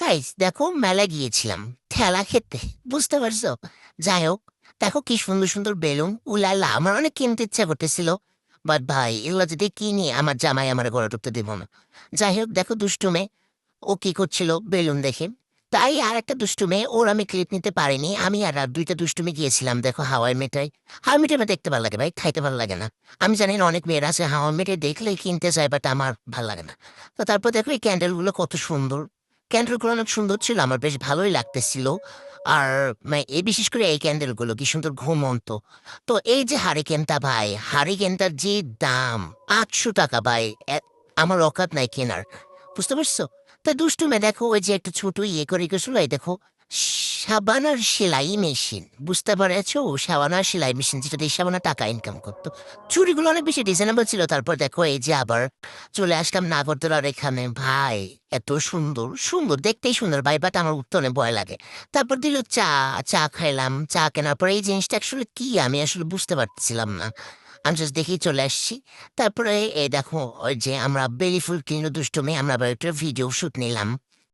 Guys দেখো মেলায় গিয়েছিলাম ঠেলা খেতে, বুঝতে পারছো? যাই হোক, দেখো কি সুন্দর সুন্দর বেলুন, উলালা আমার অনেক কিনতে ইচ্ছা করতেছিল। বাট ভাই এগুলো যদি কিনি আমার জামাই আমার ঘরে ঢুকতে দেবো না। যাই হোক, দেখো দুষ্টু মেয়ে, ও কি করছিল বেলুন দেখে। তাই আর একটা দুষ্টু মেয়ে, ওর আমি ক্লিপ নিতে পারিনি। আমি আর আর দুইটা দুষ্টুমি গিয়েছিলাম দেখো হাওয়াই মিঠাই। হাওয়াই মিঠাই আমার দেখতে ভালো লাগে ভাই, খাইতে ভালো লাগে না। আমি জানি না অনেক মেয়েরা আছে হাওয়াই মিঠাই দেখলেই কিনতে চায়, বাট আমার ভালো লাগে না। তো তারপর দেখো এই ক্যান্ডেলগুলো কত সুন্দর, ক্যান্ডেলগুলো অনেক সুন্দর ছিল, আমার বেশ ভালোই লাগতেছিল। আর এই বিশেষ করে এই ক্যান্ডেলগুলো কি সুন্দর ঘুমন্ত। তো এই যে হারিকেনটা ভাই, হারিকেনটার যে দাম 800 টাকা ভাই। আমার অকাত নাই কেনার, বুঝতে পারছো? তা দুষ্টুমে দেখো ওই যে একটা ছোট ইয়ে করে গেছিল, এই দেখো সাবানার সেলাই মেশিন, বুঝতে পারছো? সাবানার সেলাই মেশিন, যেটা দিয়ে সাবানা টাকা ইনকাম করতো। চুড়িগুলো অনেক বেশি রিজনেবল ছিল। তারপর দেখো এই যে আবার চলে আসলাম নাগরদোলার এখানে ভাই। এত সুন্দর সুন্দর, দেখতেই সুন্দর ভাই, বাট আমার উত্তরে ভয় লাগে। তারপর দিল চা, চা খাইলাম। চা কেনার পরে এই জিনিসটা আসলে কি আমি আসলে বুঝতে পারছিলাম না। আমি জাস্ট দেখেই চলে আসছি। তারপরে এই দেখো ওই যে আমরা বেলি ফুল কিনলো দুষ্টুমি, আমরা আবার একটা ভিডিও শুট নিলাম।